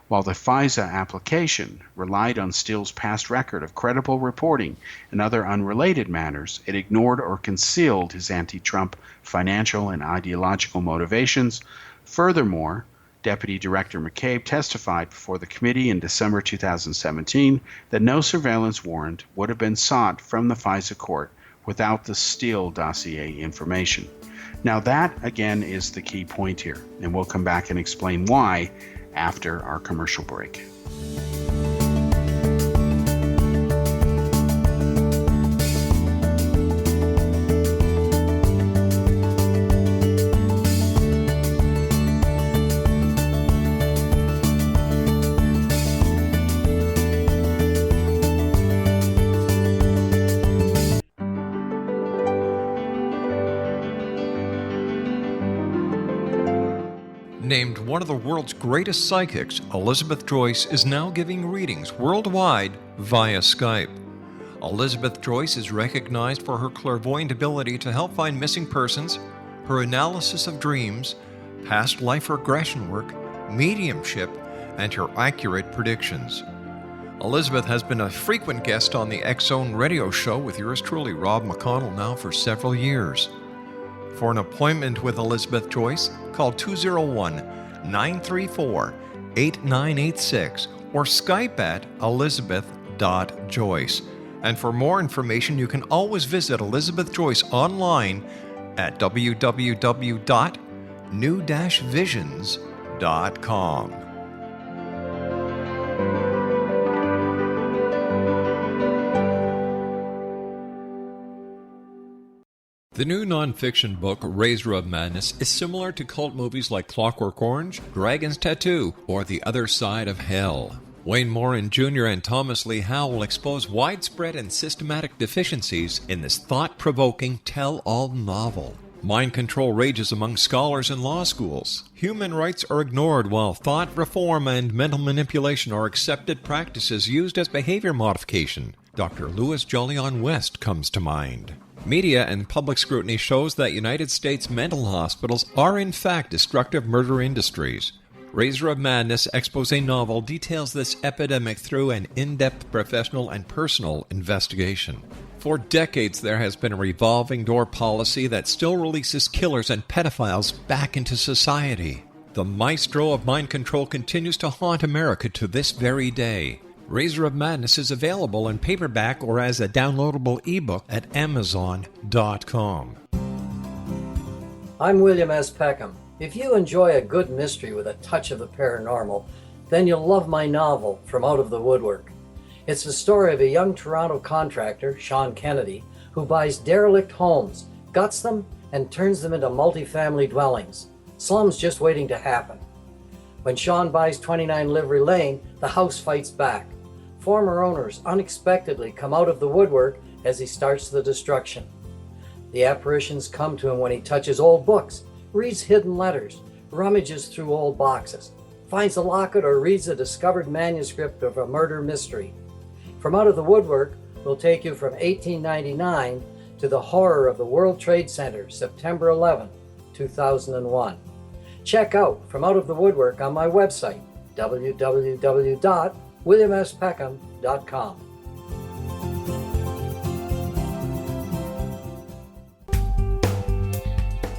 While the FISA application relied on Steele's past record of credible reporting and other unrelated matters, it ignored or concealed his anti-Trump financial and ideological motivations. Furthermore, Deputy Director McCabe testified before the committee in December 2017 that no surveillance warrant would have been sought from the FISA court without the Steele dossier information. Now that, again, is the key point here, and we'll come back and explain why after our commercial break. Named one of the world's greatest psychics, Elizabeth Joyce is now giving readings worldwide via Skype. Elizabeth Joyce is recognized for her clairvoyant ability to help find missing persons, her analysis of dreams, past life regression work, mediumship, and her accurate predictions. Elizabeth has been a frequent guest on the X-Zone radio show with yours truly, Rob McConnell, now for several years. For an appointment with Elizabeth Joyce, call 201-934-8986 or Skype at elizabeth.joyce. And for more information, you can always visit Elizabeth Joyce online at www.new-visions.com. The new nonfiction book, Razor of Madness, is similar to cult movies like Clockwork Orange, Dragon's Tattoo, or The Other Side of Hell. Wayne Morin Jr. and Thomas Lee Howe will expose widespread and systematic deficiencies in this thought-provoking tell-all novel. Mind control rages among scholars in law schools. Human rights are ignored while thought reform and mental manipulation are accepted practices used as behavior modification. Dr. Louis Jolyon West comes to mind. Media and public scrutiny shows that United States mental hospitals are in fact destructive murder industries. Razor of Madness expose novel details this epidemic through an in-depth professional and personal investigation. For decades there has been a revolving door policy that still releases killers and pedophiles back into society. The maestro of mind control continues to haunt America to this very day. Razor of Madness is available in paperback or as a downloadable ebook at Amazon.com. I'm William S. Peckham. If you enjoy a good mystery with a touch of the paranormal, then you'll love my novel, From Out of the Woodwork. It's the story of a young Toronto contractor, Sean Kennedy, who buys derelict homes, guts them, and turns them into multifamily dwellings. Slums just waiting to happen. When Sean buys 29 Livery Lane, the house fights back. Former owners unexpectedly come out of the woodwork as he starts the destruction. The apparitions come to him when he touches old books, reads hidden letters, rummages through old boxes. finds a locket or reads a discovered manuscript of a murder mystery. From Out of the Woodwork will take you from 1899 to the horror of the World Trade Center, September 11, 2001. Check out From Out of the Woodwork on my website, www.williamspeckham.com.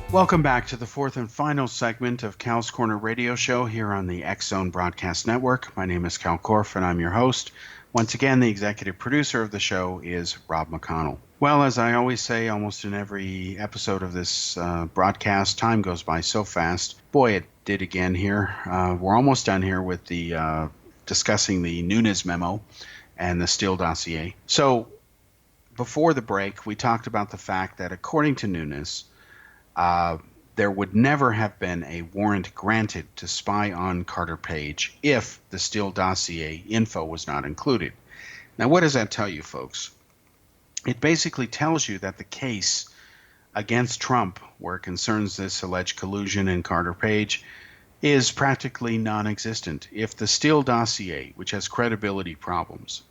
Welcome back to the fourth and final segment of Cal's Corner Radio Show here on the X-Zone Broadcast Network. My name is Kal Korff, and I'm your host. Once again, the executive producer of the show is Rob McConnell. Well, as I always say almost in every episode of this broadcast, time goes by so fast. Boy, it did again here. We're almost done here with the discussing the Nunes memo and the Steele dossier. So before the break, we talked about the fact that according to Nunes, there would never have been a warrant granted to spy on Carter Page if the Steele dossier info was not included. Now, what does that tell you, folks? It basically tells you that the case against Trump, where it concerns this alleged collusion in Carter Page, is practically non-existent. If the Steele dossier, which has credibility problems,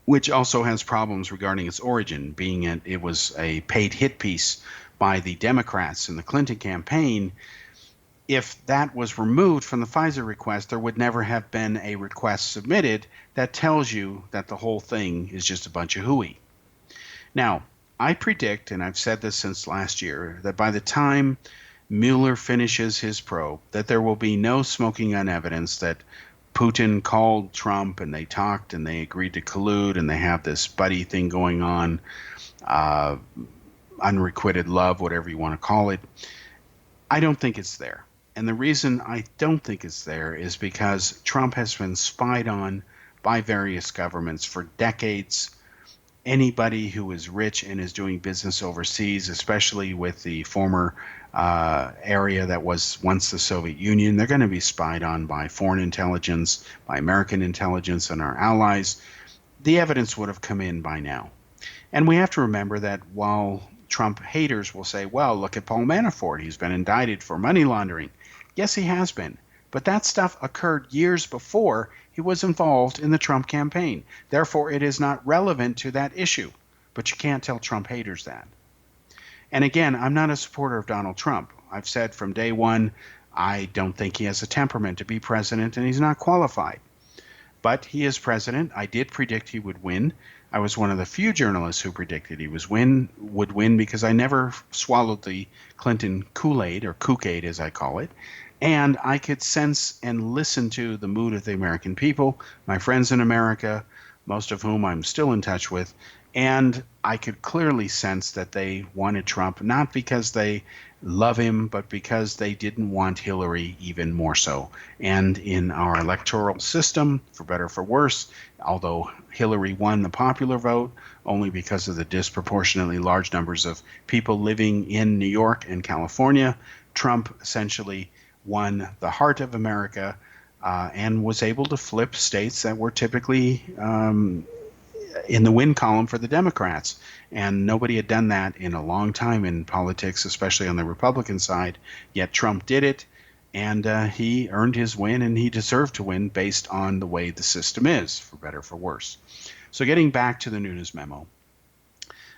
which also has problems regarding its origin, being it was a paid hit piece by the Democrats in the Clinton campaign, if that was removed from the FISA request, there would never have been a request submitted that tells you that the whole thing is just a bunch of hooey. Now, I predict, and I've said this since last year, that by the time Mueller finishes his probe, that there will be no smoking gun evidence that Putin called Trump and they talked and they agreed to collude and they have this buddy thing going on, unrequited love, whatever you want to call it. I don't think it's there. And the reason I don't think it's there is because Trump has been spied on by various governments for decades. Anybody who is rich and is doing business overseas, especially with the former area that was once the Soviet Union, they're going to be spied on by foreign intelligence, by American intelligence and our allies. The evidence would have come in by now. And we have to remember that while Trump haters will say, well, look at Paul Manafort. He's been indicted for money laundering. Yes, he has been. But that stuff occurred years before he was involved in the Trump campaign. Therefore, it is not relevant to that issue. But you can't tell Trump haters that. And again, I'm not a supporter of Donald Trump. I've said from day one, I don't think he has a temperament to be president, and he's not qualified. But he is president. I did predict he would win. I was one of the few journalists who predicted he would win because I never swallowed the Clinton Kool-Aid, or Kook-Aid as I call it, and I could sense and listen to the mood of the American people, my friends in America, most of whom I'm still in touch with, and I could clearly sense that they wanted Trump, not because they love him, but because they didn't want Hillary even more so. And in our electoral system, for better or for worse, although Hillary won the popular vote only because of the disproportionately large numbers of people living in New York and California, Trump essentially won the heart of America and was able to flip states that were typically in the win column for the Democrats. And nobody had done that in a long time in politics, especially on the Republican side. Yet Trump did it, and he earned his win, and he deserved to win based on the way the system is, for better or for worse. So getting back to the Nunes memo,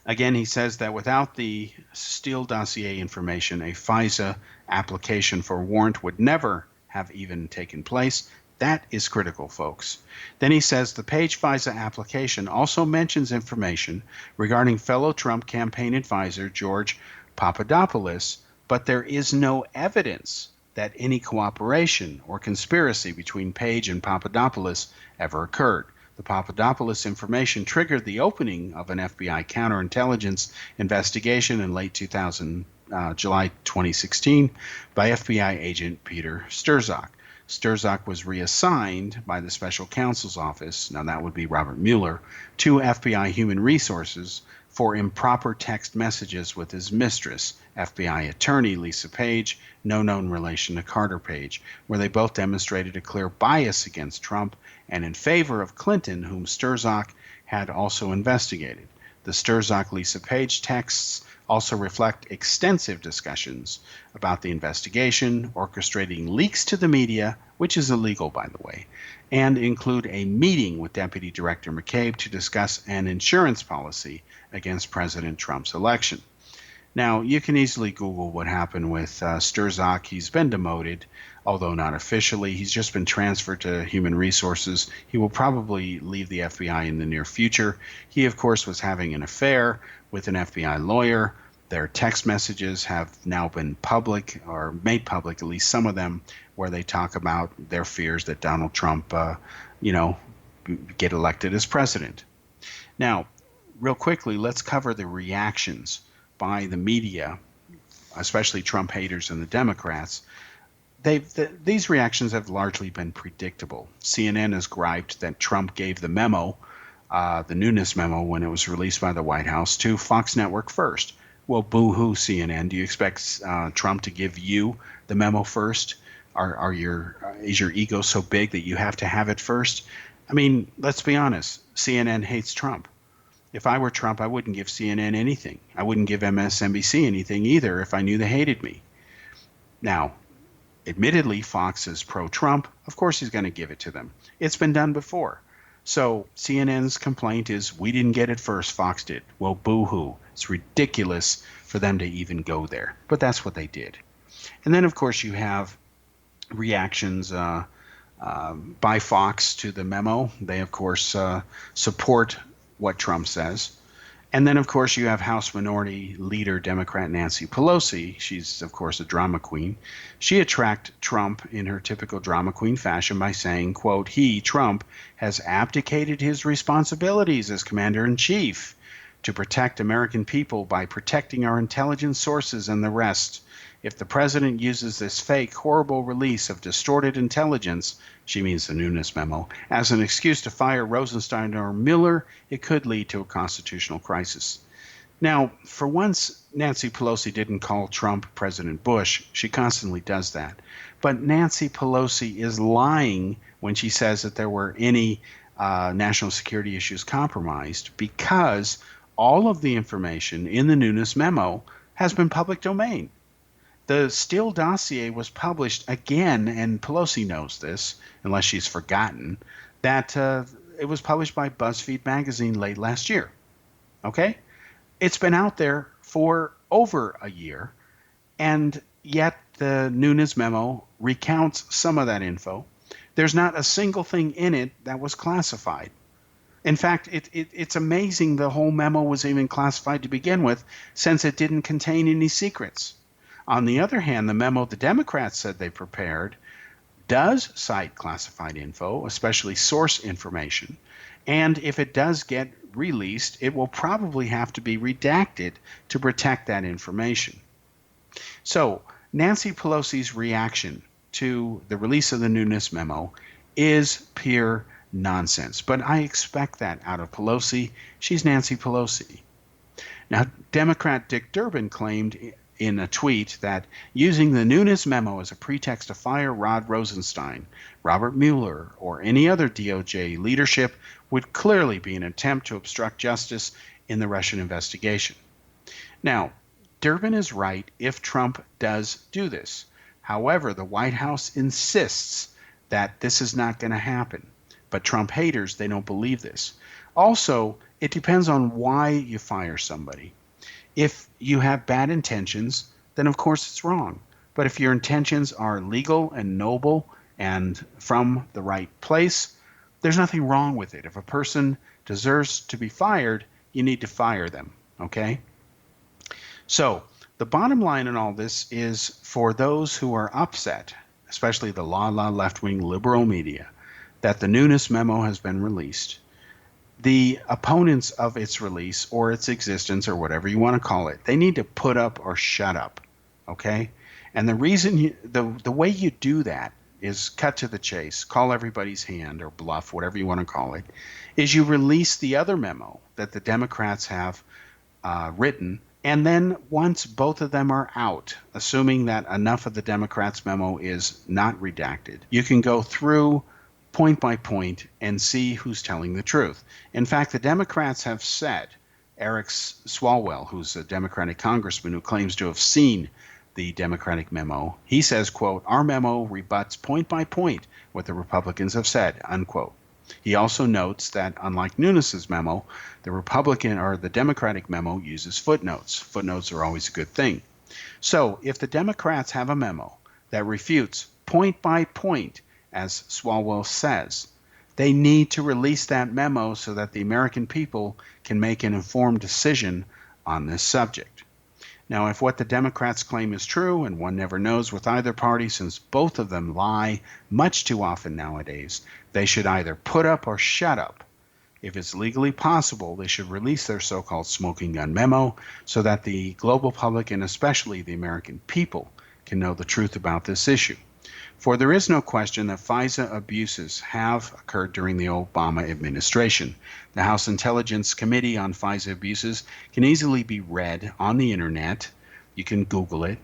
again, he says that without the Steele dossier information, a FISA application for warrant would never have even taken place. That is critical, folks. Then he says the Page FISA application also mentions information regarding fellow Trump campaign advisor George Papadopoulos, but there is no evidence that any cooperation or conspiracy between Page and Papadopoulos ever occurred. The Papadopoulos information triggered the opening of an FBI counterintelligence investigation in late July 2016 by FBI agent Peter Strzok. Strzok was reassigned by the special counsel's office, now that would be Robert Mueller, to FBI Human Resources for improper text messages with his mistress, FBI attorney Lisa Page, no known relation to Carter Page, where they both demonstrated a clear bias against Trump and in favor of Clinton, whom Strzok had also investigated. The Strzok-Lisa Page texts also reflect extensive discussions about the investigation, orchestrating leaks to the media, which is illegal, by the way, and include a meeting with Deputy Director McCabe to discuss an insurance policy against President Trump's election. Now, you can easily Google what happened with Sturzak. He's been demoted, although not officially. He's just been transferred to Human Resources. He will probably leave the FBI in the near future. He, of course, was having an affair with an FBI lawyer. Their text messages have now been public, or made public, at least some of them, where they talk about their fears that Donald Trump, get elected as president. Now, real quickly, let's cover the reactions by the media, especially Trump haters and the Democrats. These reactions have largely been predictable. CNN has griped that Trump gave the memo, the newness memo, when it was released by the White House, to Fox Network first. Well, boo-hoo, CNN. Do you expect Trump to give you the memo first? Is your ego so big that you have to have it first? I mean, let's be honest. CNN hates Trump. If I were Trump, I wouldn't give CNN anything. I wouldn't give MSNBC anything either if I knew they hated me. Now, admittedly, Fox is pro-Trump. Of course he's going to give it to them. It's been done before. So CNN's complaint is, we didn't get it first, Fox did. Well, boo-hoo. It's ridiculous for them to even go there. But that's what they did. And then, of course, you have reactions by Fox to the memo. They, of course, support what Trump says. And then, of course, you have House Minority Leader Democrat Nancy Pelosi. She's, of course, a drama queen. She attacked Trump in her typical drama queen fashion by saying, quote, he, Trump, has abdicated his responsibilities as commander-in-chief to protect American people by protecting our intelligence sources and the rest. If the president uses this fake, horrible release of distorted intelligence, she means the newness memo, as an excuse to fire Rosenstein or Miller, it could lead to a constitutional crisis. Now, for once, Nancy Pelosi didn't call Trump President Bush. She constantly does that. But Nancy Pelosi is lying when she says that there were any national security issues compromised, because all of the information in the newness memo has been public domain. The Steele dossier was published again, and Pelosi knows this, unless she's forgotten, that it was published by BuzzFeed magazine late last year. Okay? It's been out there for over a year, and yet the newness memo recounts some of that info. There's not a single thing in it that was classified. In fact, it's amazing the whole memo was even classified to begin with, since it didn't contain any secrets. On the other hand, the memo the Democrats said they prepared does cite classified info, especially source information. And if it does get released, it will probably have to be redacted to protect that information. So Nancy Pelosi's reaction to the release of the newness memo is pure nonsense. But I expect that out of Pelosi. She's Nancy Pelosi. Now, Democrat Dick Durbin claimed in a tweet that using the newness memo as a pretext to fire Rod Rosenstein, Robert Mueller, or any other DOJ leadership would clearly be an attempt to obstruct justice in the Russian investigation. Now, Durbin is right if Trump does do this. However, the White House insists that this is not going to happen. But Trump haters, they don't believe this. Also, it depends on why you fire somebody. If you have bad intentions, then of course it's wrong. But if your intentions are legal and noble and from the right place, there's nothing wrong with it. If a person deserves to be fired, you need to fire them, okay? So the bottom line in all this is, for those who are upset, especially the left-wing liberal media, that the newness memo has been released, the opponents of its release or its existence, or whatever you want to call it, they need to put up or shut up, okay? And the reason the way you do that is cut to the chase, call everybody's hand, or bluff, whatever you want to call it, is you release the other memo that the Democrats have written, and then once both of them are out, assuming that enough of the Democrats' memo is not redacted, you can go through point by point and see who's telling the truth. In fact, the Democrats have said Eric Swalwell, who's a Democratic congressman who claims to have seen the Democratic memo. He says, quote, "Our memo rebuts point by point what the Republicans have said," unquote. He also notes that unlike Nunes's memo, the Democratic memo uses footnotes. Footnotes are always a good thing. So if the Democrats have a memo that refutes point by point, as Swalwell says, they need to release that memo so that the American people can make an informed decision on this subject. Now, if what the Democrats claim is true, and one never knows with either party since both of them lie much too often nowadays, they should either put up or shut up. If it's legally possible, they should release their so-called smoking gun memo so that the global public and especially the American people can know the truth about this issue. For there is no question that FISA abuses have occurred during the Obama administration. The House Intelligence Committee on FISA abuses can easily be read on the internet. You can Google it.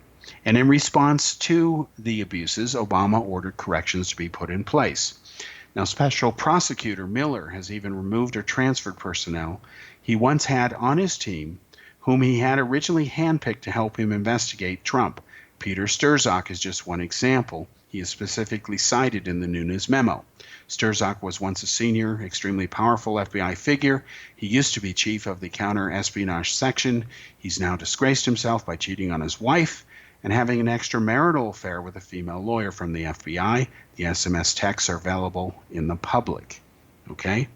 And in response to the abuses, Obama ordered corrections to be put in place. Now, Special Prosecutor Miller has even removed or transferred personnel he once had on his team, whom he had originally handpicked to help him investigate Trump. Peter Strzok is just one example. He is specifically cited in the Nunes memo. Strzok was once a senior, extremely powerful FBI figure. He used to be chief of the counter-espionage section. He's now disgraced himself by cheating on his wife and having an extramarital affair with a female lawyer from the FBI. The SMS texts are available in the public. Okay?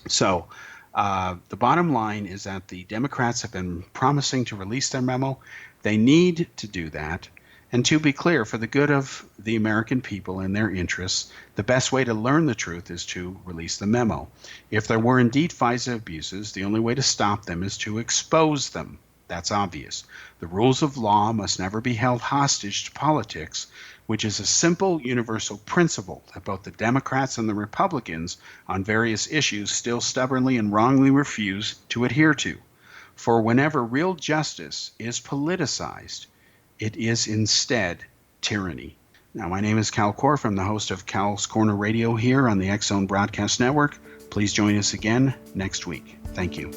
So the bottom line is that the Democrats have been promising to release their memo. They need to do that. And to be clear, for the good of the American people and their interests, the best way to learn the truth is to release the memo. If there were indeed FISA abuses, the only way to stop them is to expose them. That's obvious. The rules of law must never be held hostage to politics, which is a simple universal principle that both the Democrats and the Republicans on various issues still stubbornly and wrongly refuse to adhere to. For whenever real justice is politicized, it is instead tyranny. Now, my name is Kal Korff. I'm the host of Kal's Corner Radio here on the X-Zone Broadcast Network. Please join us again next week. Thank you.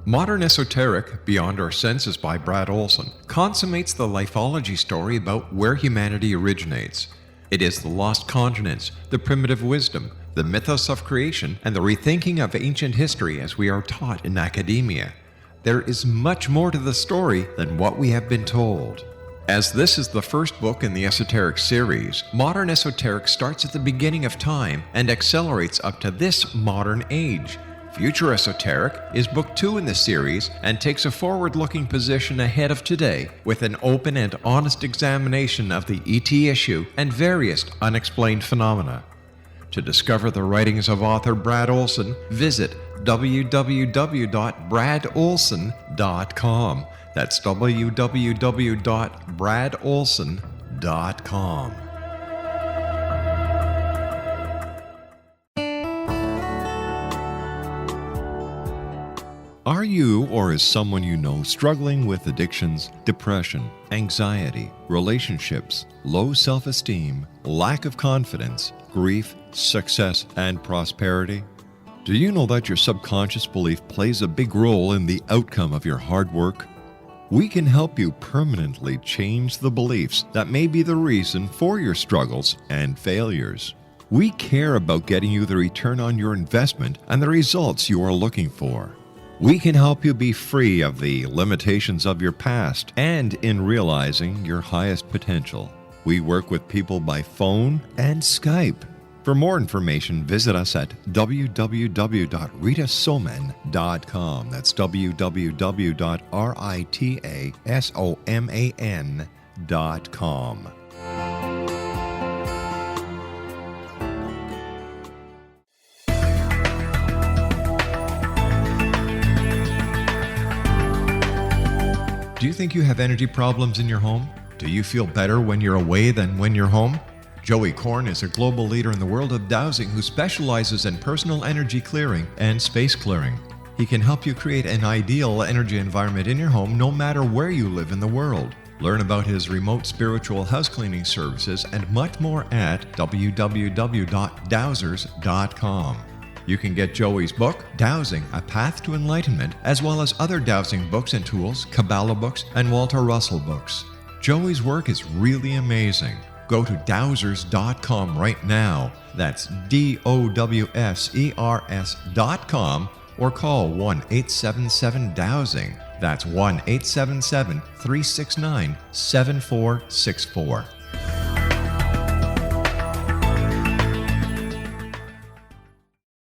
Modern Esoteric, Beyond Our Senses by Brad Olson, consummates the lifeology story about where humanity originates. It is the lost continents, the primitive wisdom, the mythos of creation, and the rethinking of ancient history as we are taught in academia. There is much more to the story than what we have been told. As this is the first book in the Esoteric series, Modern Esoteric starts at the beginning of time and accelerates up to this modern age. Future Esoteric is book 2 in the series and takes a forward-looking position ahead of today with an open and honest examination of the ET issue and various unexplained phenomena. To discover the writings of author Brad Olson, visit www.bradolson.com. That's www.bradolson.com. Are you or is someone you know struggling with addictions, depression, anxiety, relationships, low self-esteem, lack of confidence, grief, success, and prosperity? Do you know that your subconscious belief plays a big role in the outcome of your hard work? We can help you permanently change the beliefs that may be the reason for your struggles and failures. We care about getting you the return on your investment and the results you are looking for. We can help you be free of the limitations of your past and in realizing your highest potential. We work with people by phone and Skype. For more information, visit us at www.ritasoman.com. That's www.ritasoman.com. Do you think you have energy problems in your home? Do you feel better when you're away than when you're home? Joey Korn is a global leader in the world of dowsing who specializes in personal energy clearing and space clearing. He can help you create an ideal energy environment in your home no matter where you live in the world. Learn about his remote spiritual house cleaning services and much more at www.dowsers.com. You can get Joey's book, Dowsing, A Path to Enlightenment, as well as other dowsing books and tools, Kabbalah books, and Walter Russell books. Joey's work is really amazing. Go to dowsers.com right now. That's DOWSERS.com or call 1-877-DOWSING. That's 1-877-369-7464.